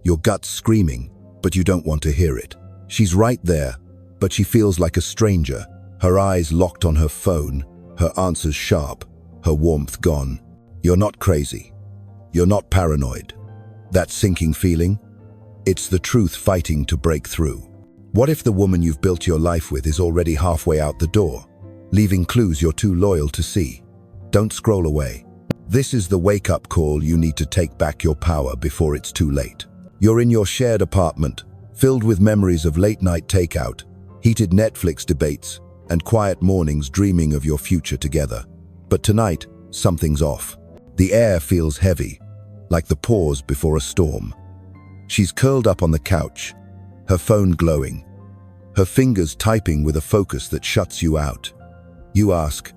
Your gut's screaming, but you don't want to hear it. She's right there, but she feels like a stranger, her eyes locked on her phone, her answers sharp, her warmth gone. You're not crazy. You're not paranoid. That sinking feeling? It's the truth fighting to break through. What if the woman you've built your life with is already halfway out the door, leaving clues you're too loyal to see? Don't scroll away. This is the wake-up call you need to take back your power before it's too late. You're in your shared apartment, filled with memories of late-night takeout, heated Netflix debates, and quiet mornings dreaming of your future together. But tonight, something's off. The air feels heavy, like the pause before a storm. She's curled up on the couch, her phone glowing, her fingers typing with a focus that shuts you out. You ask,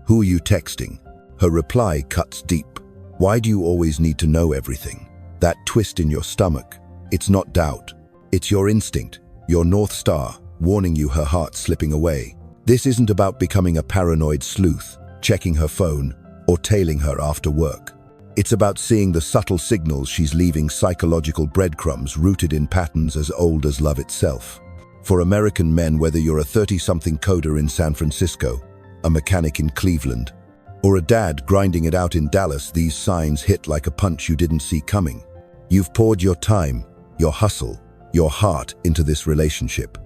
"Who are you texting?" Her reply cuts deep. "Why do you always need to know everything?" That twist in your stomach, it's not doubt. It's your instinct, your North Star, warning you her heart's slipping away. This isn't about becoming a paranoid sleuth, checking her phone, or tailing her after work. It's about seeing the subtle signals she's leaving, psychological breadcrumbs rooted in patterns as old as love itself. For American men, whether you're a 30-something coder in San Francisco, a mechanic in Cleveland, or a dad grinding it out in Dallas, these signs hit like a punch you didn't see coming. You've poured your time, your hustle, your heart into this relationship.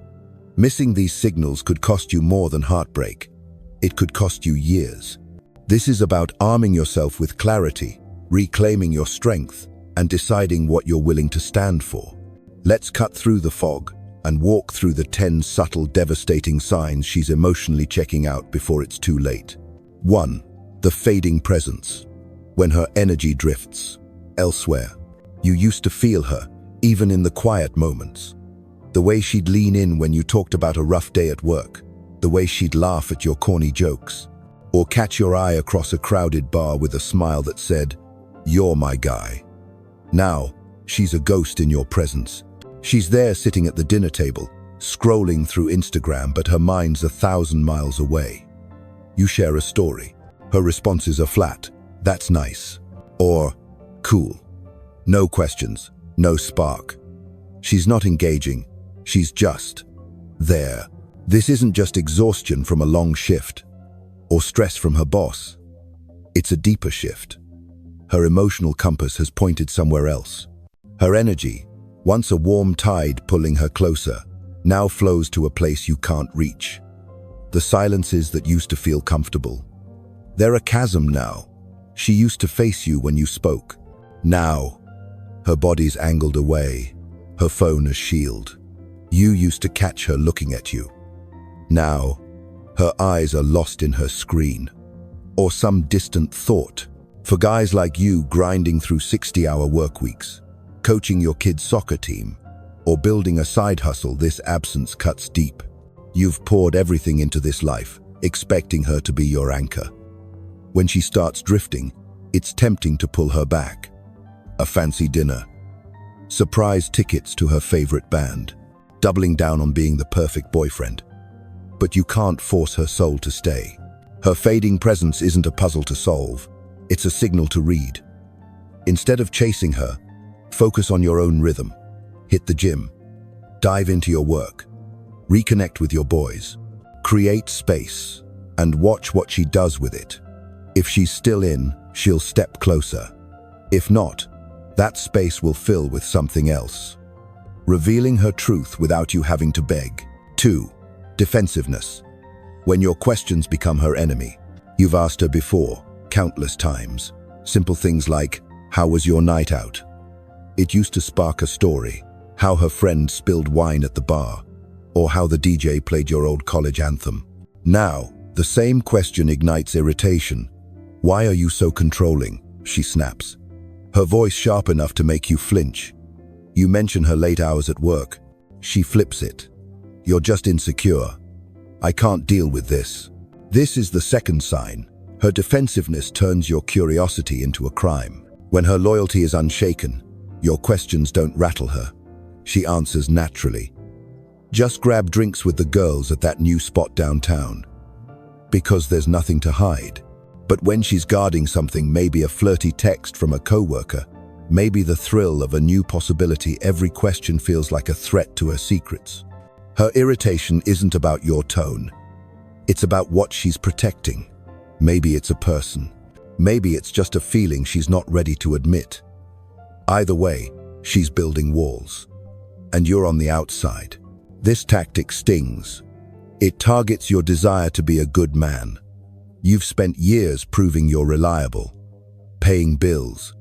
Missing these signals could cost you more than heartbreak. It could cost you years. This is about arming yourself with clarity, reclaiming your strength, and deciding what you're willing to stand for. Let's cut through the fog and walk through the 10 subtle, devastating signs she's emotionally checking out before it's too late. 1. The fading presence. When her energy drifts elsewhere. You used to feel her, even in the quiet moments. The way she'd lean in when you talked about a rough day at work. The way she'd laugh at your corny jokes. Or catch your eye across a crowded bar with a smile that said, "You're my guy." Now, she's a ghost in your presence. She's there sitting at the dinner table, scrolling through Instagram, but her mind's 1,000 miles away. You share a story. Her responses are flat, "That's nice," or "Cool." No questions, no spark. She's not engaging, she's just there. This isn't just exhaustion from a long shift, or stress from her boss. It's a deeper shift. Her emotional compass has pointed somewhere else. Her energy, once a warm tide pulling her closer, now flows to a place you can't reach. The silences that used to feel comfortable, they're a chasm now. She used to face you when you spoke. Now, her body's angled away, her phone a shield. You used to catch her looking at you. Now, her eyes are lost in her screen, or some distant thought. For guys like you grinding through 60-hour work weeks, coaching your kid's soccer team, or building a side hustle, this absence cuts deep. You've poured everything into this life, expecting her to be your anchor. When she starts drifting, it's tempting to pull her back. A fancy dinner, surprise tickets to her favorite band, doubling down on being the perfect boyfriend. But you can't force her soul to stay. Her fading presence isn't a puzzle to solve, it's a signal to read. Instead of chasing her, focus on your own rhythm. Hit the gym, dive into your work, reconnect with your boys, create space, and watch what she does with it. If she's still in, she'll step closer. If not, that space will fill with something else, revealing her truth without you having to beg. 2. Defensiveness. When your questions become her enemy. You've asked her before, countless times. Simple things like, "How was your night out?" It used to spark a story, how her friend spilled wine at the bar, or how the DJ played your old college anthem. Now, the same question ignites irritation. "Why are you so controlling?" she snaps, her voice sharp enough to make you flinch. You mention her late hours at work. She flips it. "You're just insecure. I can't deal with this." This is the second sign. Her defensiveness turns your curiosity into a crime. When her loyalty is unshaken, your questions don't rattle her. She answers naturally. "Just grab drinks with the girls at that new spot downtown." Because there's nothing to hide. But when she's guarding something, maybe a flirty text from a coworker, Maybe the thrill of a new possibility. Every question feels like a threat to her secrets. Her irritation isn't about your tone. It's about what she's protecting. Maybe it's a person. Maybe it's just a feeling she's not ready to admit. Either way, she's building walls. And you're on the outside. This tactic stings. It targets your desire to be a good man. You've spent years proving you're reliable, paying bills,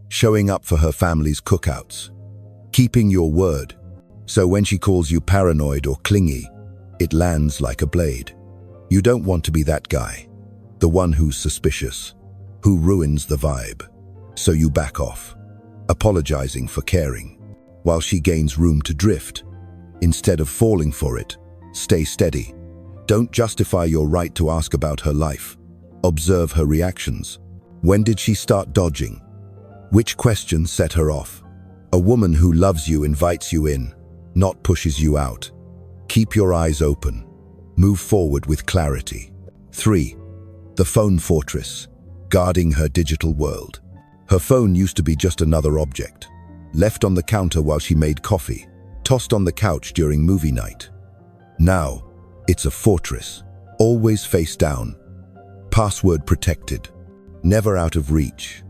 showing up for her family's cookouts, keeping your word. So when she calls you paranoid or clingy, it lands like a blade. You don't want to be that guy, the one who's suspicious, who ruins the vibe. So you back off, apologizing for caring, while she gains room to drift. Instead of falling for it, stay steady. Don't justify your right to ask about her life. Observe her reactions. When did she start dodging? Which question set her off? A woman who loves you invites you in, not pushes you out. Keep your eyes open. Move forward with clarity. 3. The phone fortress, guarding her digital world. Her phone used to be just another object, left on the counter while she made coffee, tossed on the couch during movie night. Now, it's a fortress, always face down, password protected, never out of reach.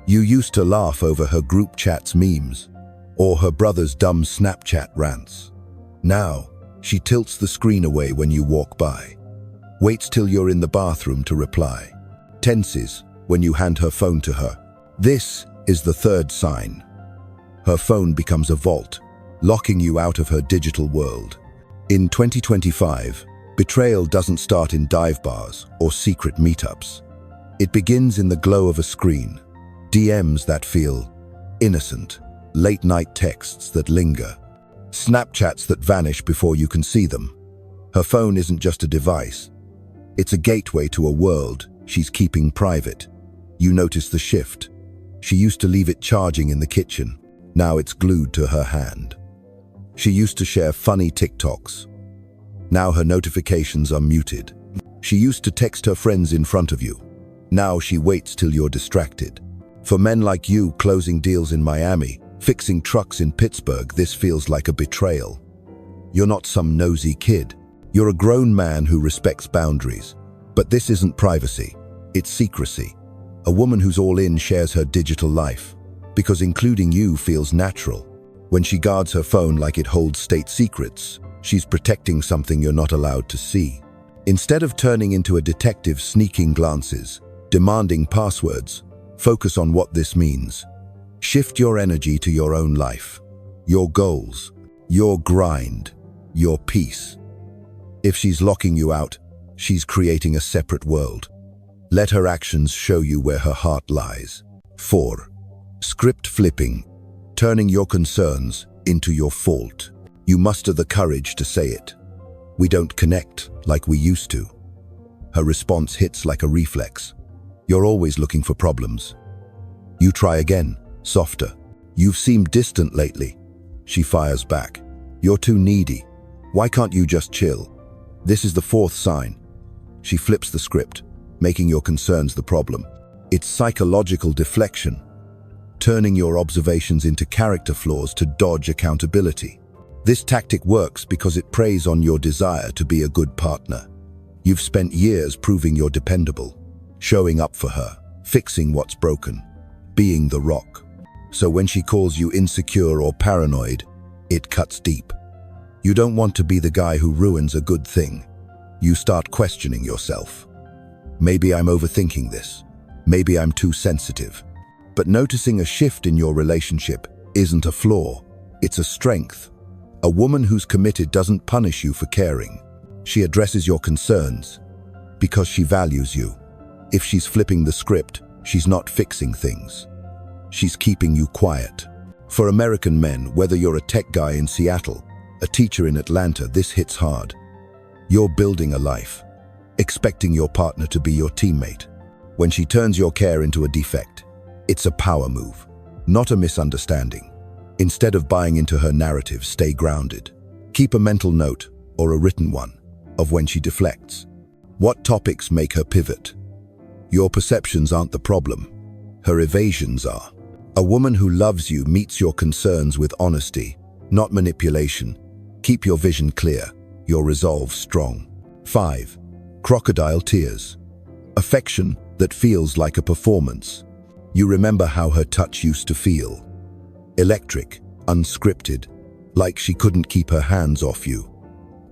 You used to laugh over her group chat's memes, or her brother's dumb Snapchat rants. Now, she tilts the screen away when you walk by, waits till you're in the bathroom to reply, tenses when you hand her phone to her. This is the third sign. Her phone becomes a vault, locking you out of her digital world. In 2025, betrayal doesn't start in dive bars or secret meetups. It begins in the glow of a screen, DMs that feel innocent, late-night texts that linger, Snapchats that vanish before you can see them. Her phone isn't just a device. It's a gateway to a world she's keeping private. You notice the shift. She used to leave it charging in the kitchen. Now it's glued to her hand. She used to share funny TikToks. Now her notifications are muted. She used to text her friends in front of you. Now she waits till you're distracted. For men like you closing deals in Miami, fixing trucks in Pittsburgh, this feels like a betrayal. You're not some nosy kid. You're a grown man who respects boundaries. But this isn't privacy, it's secrecy. A woman who's all in shares her digital life, because including you feels natural. When she guards her phone like it holds state secrets, she's protecting something you're not allowed to see. Instead of turning into a detective sneaking glances, demanding passwords, focus on what this means. Shift your energy to your own life, your goals, your grind, your peace. If she's locking you out, she's creating a separate world. Let her actions show you where her heart lies. 4. Script flipping, turning your concerns into your fault. You muster the courage to say it. We don't connect like we used to. Her response hits like a reflex. You're always looking for problems. You try again, softer. You've seemed distant lately. She fires back. You're too needy. Why can't you just chill? This is the 4th sign. She flips the script, making your concerns the problem. It's psychological deflection, turning your observations into character flaws to dodge accountability. This tactic works because it preys on your desire to be a good partner. You've spent years proving you're dependable, showing up for her, fixing what's broken, being the rock. So when she calls you insecure or paranoid, it cuts deep. You don't want to be the guy who ruins a good thing. You start questioning yourself. Maybe I'm overthinking this. Maybe I'm too sensitive. But noticing a shift in your relationship isn't a flaw, it's a strength. A woman who's committed doesn't punish you for caring. She addresses your concerns because she values you. If she's flipping the script, she's not fixing things. She's keeping you quiet. For American men, whether you're a tech guy in Seattle, a teacher in Atlanta, this hits hard. You're building a life, expecting your partner to be your teammate. When she turns your care into a defect, it's a power move, not a misunderstanding. Instead of buying into her narrative, stay grounded. Keep a mental note, or a written one, of when she deflects. What topics make her pivot? Your perceptions aren't the problem. Her evasions are. A woman who loves you meets your concerns with honesty, not manipulation. Keep your vision clear, your resolve strong. 5. Crocodile tears. Affection that feels like a performance. You remember how her touch used to feel. Electric, unscripted, like she couldn't keep her hands off you.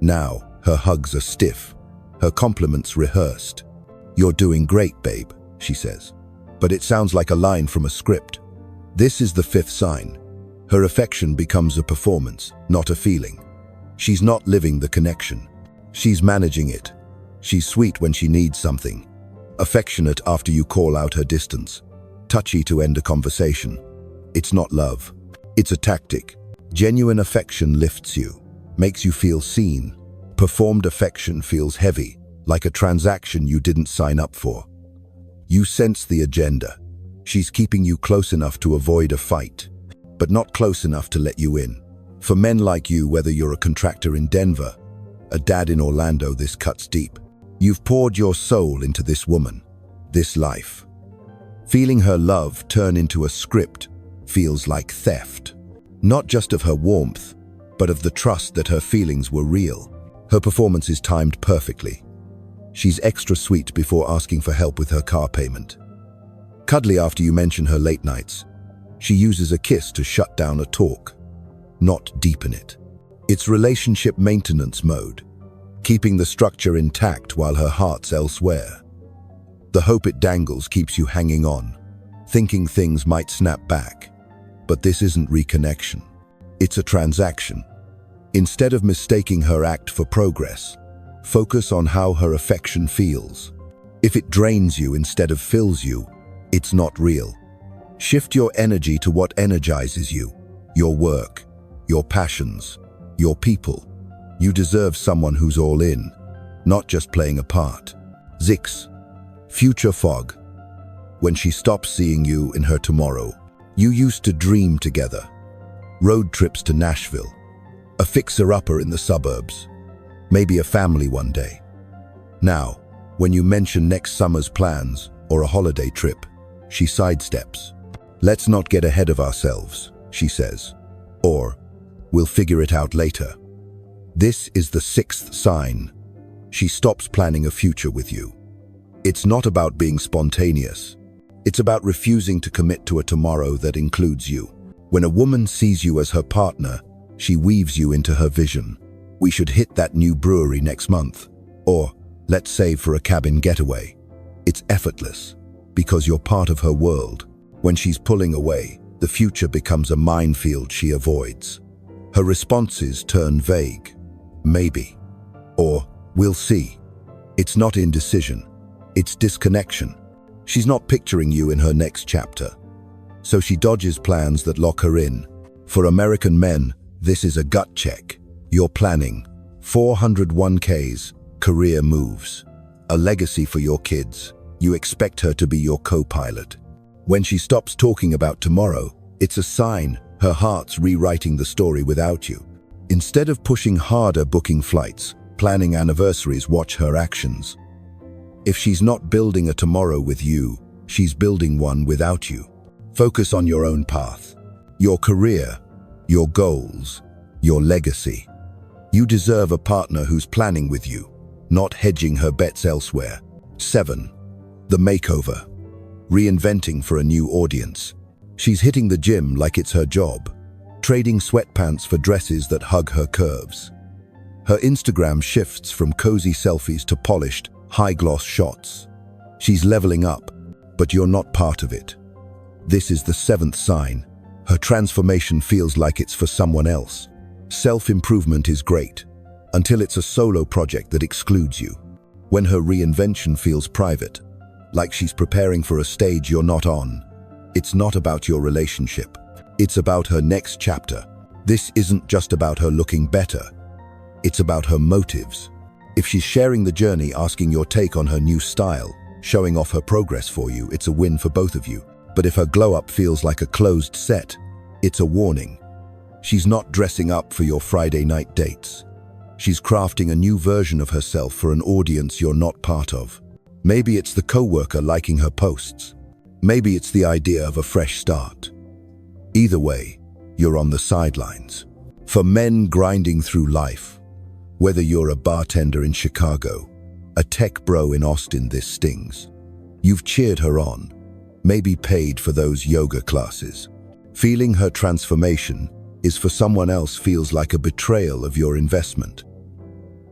Now, her hugs are stiff, her compliments rehearsed. "You're doing great, babe," she says. But it sounds like a line from a script. This is the 5th sign. Her affection becomes a performance, not a feeling. She's not living the connection. She's managing it. She's sweet when she needs something. Affectionate after you call out her distance. Touchy to end a conversation. It's not love. It's a tactic. Genuine affection lifts you, makes you feel seen. Performed affection feels heavy, like a transaction you didn't sign up for. You sense the agenda. She's keeping you close enough to avoid a fight, but not close enough to let you in. For men like you, whether you're a contractor in Denver, a dad in Orlando, this cuts deep. You've poured your soul into this woman, this life. Feeling her love turn into a script feels like theft. Not just of her warmth, but of the trust that her feelings were real. Her performance is timed perfectly. She's extra sweet before asking for help with her car payment. Cuddly after you mention her late nights. She uses a kiss to shut down a talk, not deepen it. It's relationship maintenance mode, keeping the structure intact while her heart's elsewhere. The hope it dangles keeps you hanging on, thinking things might snap back. But this isn't reconnection. It's a transaction. Instead of mistaking her act for progress, focus on how her affection feels. If it drains you instead of fills you, it's not real. Shift your energy to what energizes you, your work, your passions, your people. You deserve someone who's all in, not just playing a part. 6. Future fog. When she stops seeing you in her tomorrow. You used to dream together. Road trips to Nashville. A fixer-upper in the suburbs. Maybe a family one day. Now, when you mention next summer's plans or a holiday trip, she sidesteps. "Let's not get ahead of ourselves," she says. Or, "We'll figure it out later." This is the 6th sign. She stops planning a future with you. It's not about being spontaneous. It's about refusing to commit to a tomorrow that includes you. When a woman sees you as her partner, she weaves you into her vision. "We should hit that new brewery next month." Or, "Let's save for a cabin getaway." It's effortless, because you're part of her world. When she's pulling away, the future becomes a minefield she avoids. Her responses turn vague. Maybe. Or, "We'll see." It's not indecision. It's disconnection. She's not picturing you in her next chapter. So she dodges plans that lock her in. For American men, this is a gut check. You're planning 401ks, career moves, a legacy for your kids. You expect her to be your co-pilot. When she stops talking about tomorrow, it's a sign her heart's rewriting the story without you. Instead of pushing harder booking flights, planning anniversaries, watch her actions. If she's not building a tomorrow with you, she's building one without you. Focus on your own path, your career, your goals, your legacy. You deserve a partner who's planning with you, not hedging her bets elsewhere. 7. The makeover. Reinventing for a new audience. She's hitting the gym like it's her job, trading sweatpants for dresses that hug her curves. Her Instagram shifts from cozy selfies to polished, high-gloss shots. She's leveling up, but you're not part of it. This is the 7th sign. Her transformation feels like it's for someone else. Self-improvement is great, until it's a solo project that excludes you. When her reinvention feels private, like she's preparing for a stage you're not on, it's not about your relationship. It's about her next chapter. This isn't just about her looking better. It's about her motives. If she's sharing the journey, asking your take on her new style, showing off her progress for you, it's a win for both of you. But if her glow-up feels like a closed set, it's a warning. She's not dressing up for your Friday night dates. She's crafting a new version of herself for an audience you're not part of. Maybe it's the coworker liking her posts. Maybe it's the idea of a fresh start. Either way, you're on the sidelines. For men grinding through life, whether you're a bartender in Chicago, a tech bro in Austin, this stings. You've cheered her on, maybe paid for those yoga classes. Feeling her transformation is for someone else feels like a betrayal of your investment.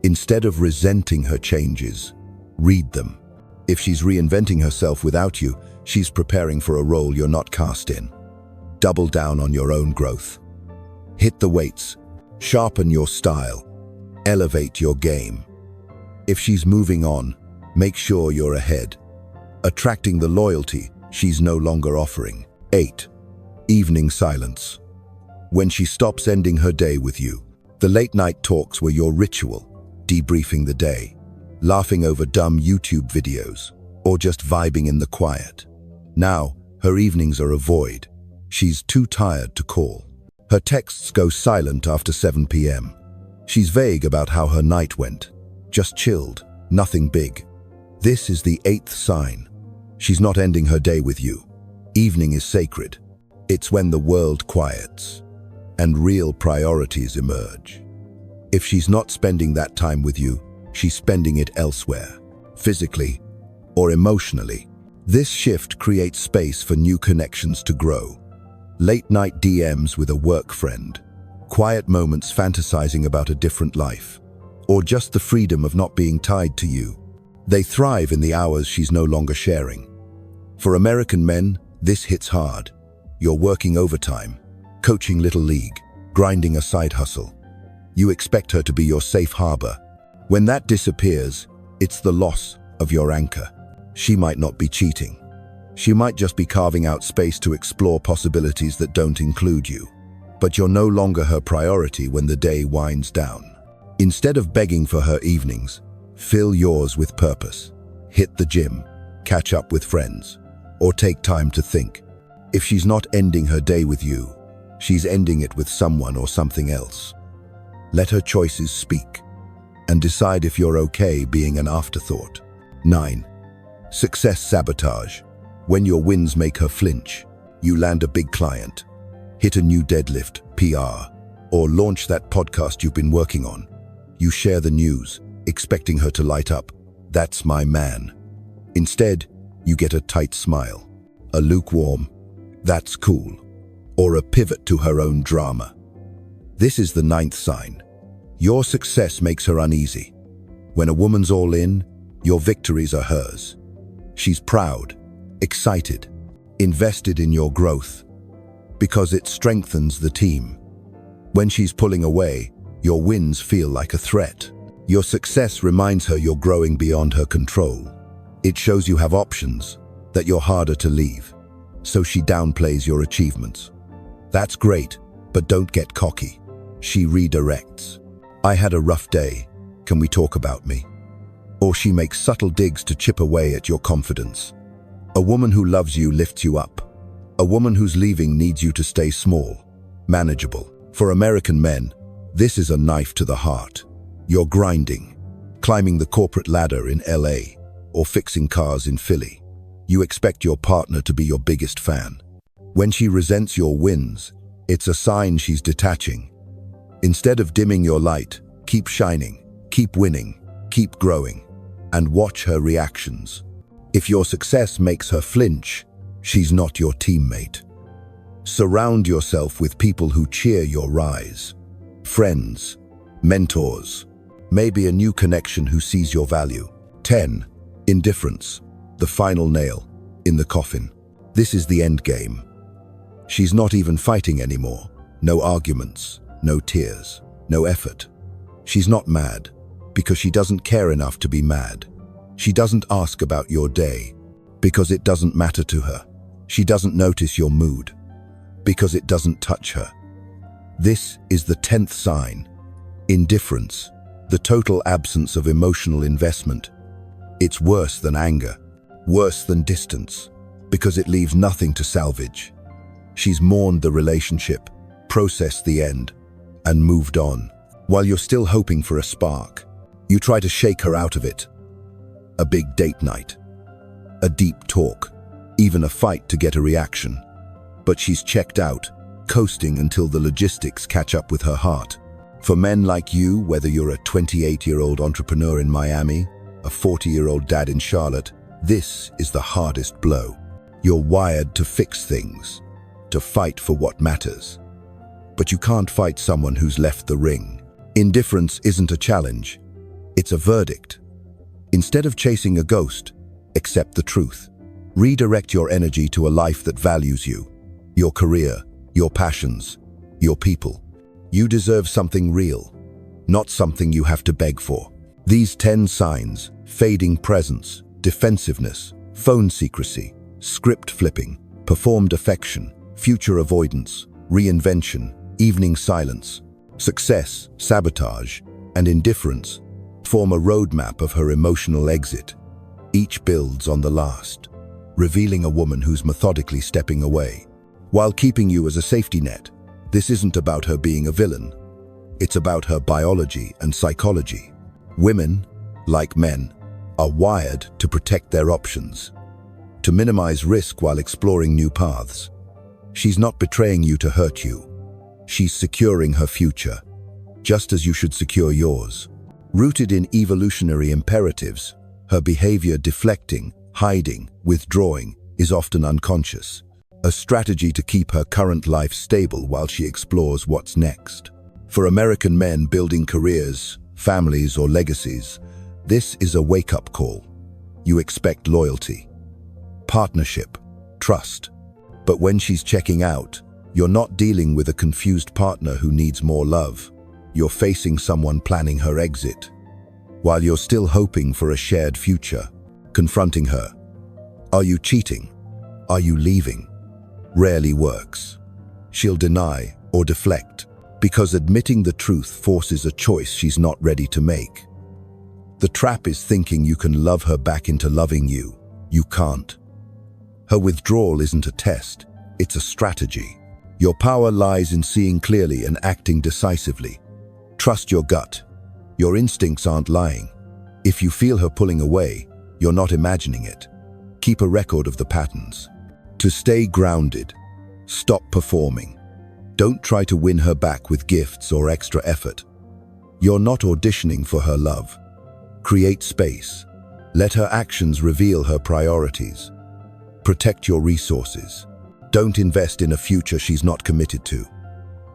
Instead of resenting her changes, read them. If she's reinventing herself without you, she's preparing for a role you're not cast in. Double down on your own growth. Hit the weights, sharpen your style, elevate your game. If she's moving on, make sure you're ahead, attracting the loyalty she's no longer offering. 8. Evening silence. When she stops ending her day with you, the late-night talks were your ritual, debriefing the day, laughing over dumb YouTube videos, or just vibing in the quiet. Now, her evenings are a void. She's too tired to call. Her texts go silent after 7 p.m. She's vague about how her night went. Just chilled, nothing big. This is the 8th sign. She's not ending her day with you. Evening is sacred. It's when the world quiets and real priorities emerge. If she's not spending that time with you, she's spending it elsewhere, physically or emotionally. This shift creates space for new connections to grow. Late-night DMs with a work friend, quiet moments fantasizing about a different life, or just the freedom of not being tied to you. They thrive in the hours she's no longer sharing. For American men, this hits hard. You're working overtime, coaching Little League, grinding a side hustle. You expect her to be your safe harbor. When that disappears, it's the loss of your anchor. She might not be cheating. She might just be carving out space to explore possibilities that don't include you. But you're no longer her priority when the day winds down. Instead of begging for her evenings, fill yours with purpose. Hit the gym, catch up with friends, or take time to think. If she's not ending her day with you, she's ending it with someone or something else. Let her choices speak, and decide if you're okay being an afterthought. 9. Success sabotage. When your wins make her flinch, you land a big client, hit a new deadlift, PR, or launch that podcast you've been working on. You share the news, expecting her to light up. That's my man. Instead, you get a tight smile, a lukewarm, that's cool, or a pivot to her own drama. This is the 9th sign. Your success makes her uneasy. When a woman's all in, your victories are hers. She's proud, excited, invested in your growth, because it strengthens the team. When she's pulling away, your wins feel like a threat. Your success reminds her you're growing beyond her control. It shows you have options, that you're harder to leave, so she downplays your achievements. That's great, but don't get cocky. She redirects. I had a rough day. Can we talk about me? Or she makes subtle digs to chip away at your confidence. A woman who loves you lifts you up. A woman who's leaving needs you to stay small, manageable. For American men, this is a knife to the heart. You're grinding, climbing the corporate ladder in LA, or fixing cars in Philly. You expect your partner to be your biggest fan. When she resents your wins, it's a sign she's detaching. Instead of dimming your light, keep shining, keep winning, keep growing, and watch her reactions. If your success makes her flinch, she's not your teammate. Surround yourself with people who cheer your rise. Friends, mentors, maybe a new connection who sees your value. 10. Indifference, the final nail in the coffin. This is the end game. She's not even fighting anymore. No arguments, no tears, no effort. She's not mad because she doesn't care enough to be mad. She doesn't ask about your day because it doesn't matter to her. She doesn't notice your mood because it doesn't touch her. This is the 10th sign. Indifference, the total absence of emotional investment. It's worse than anger, worse than distance, because it leaves nothing to salvage. She's mourned the relationship, processed the end, and moved on. While you're still hoping for a spark, you try to shake her out of it. A big date night, a deep talk, even a fight to get a reaction. But she's checked out, coasting until the logistics catch up with her heart. For men like you, whether you're a 28-year-old entrepreneur in Miami, a 40-year-old dad in Charlotte, this is the hardest blow. You're wired to fix things, to fight for what matters. But you can't fight someone who's left the ring. Indifference isn't a challenge, it's a verdict. Instead of chasing a ghost, accept the truth. Redirect your energy to a life that values you, your career, your passions, your people. You deserve something real, not something you have to beg for. These 10 signs, fading presence, defensiveness, phone secrecy, script flipping, performed affection, future avoidance, reinvention, evening silence, success, sabotage, and indifference, form a roadmap of her emotional exit. Each builds on the last, revealing a woman who's methodically stepping away, while keeping you as a safety net. This isn't about her being a villain. It's about her biology and psychology. Women, like men, are wired to protect their options, to minimize risk while exploring new paths. She's not betraying you to hurt you. She's securing her future, just as you should secure yours. Rooted in evolutionary imperatives, her behavior deflecting, hiding, withdrawing is often unconscious, a strategy to keep her current life stable while she explores what's next. For American men building careers, families, or legacies, this is a wake-up call. You expect loyalty, partnership, trust. But when she's checking out, you're not dealing with a confused partner who needs more love. You're facing someone planning her exit, while you're still hoping for a shared future. Confronting her. Are you cheating? Are you leaving? Rarely works. She'll deny or deflect, because admitting the truth forces a choice she's not ready to make. The trap is thinking you can love her back into loving you. You can't. Her withdrawal isn't a test, it's a strategy. Your power lies in seeing clearly and acting decisively. Trust your gut. Your instincts aren't lying. If you feel her pulling away, you're not imagining it. Keep a record of the patterns. To stay grounded, stop performing. Don't try to win her back with gifts or extra effort. You're not auditioning for her love. Create space. Let her actions reveal her priorities. Protect your resources. Don't invest in a future she's not committed to.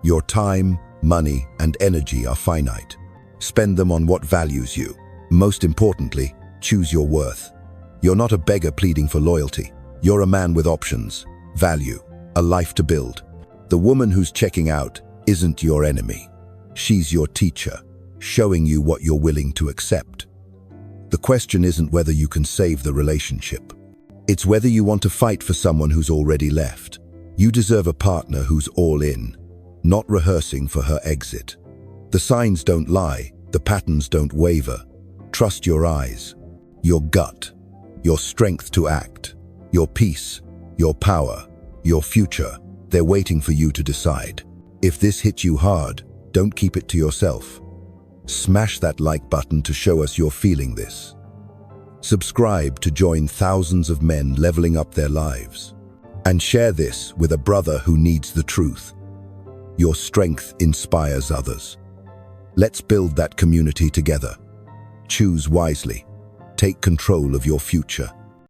Your time, money, and energy are finite. Spend them on what values you. Most importantly, choose your worth. You're not a beggar pleading for loyalty. You're a man with options, value, a life to build. The woman who's checking out isn't your enemy. She's your teacher, showing you what you're willing to accept. The question isn't whether you can save the relationship. It's whether you want to fight for someone who's already left. You deserve a partner who's all in, not rehearsing for her exit. The signs don't lie, the patterns don't waver. Trust your eyes, your gut, your strength to act, your peace, your power, your future. They're waiting for you to decide. If this hit you hard, don't keep it to yourself. Smash that like button to show us you're feeling this. Subscribe to join thousands of men leveling up their lives. And share this with a brother who needs the truth. Your strength inspires others. Let's build that community together. Choose wisely. Take control of your future.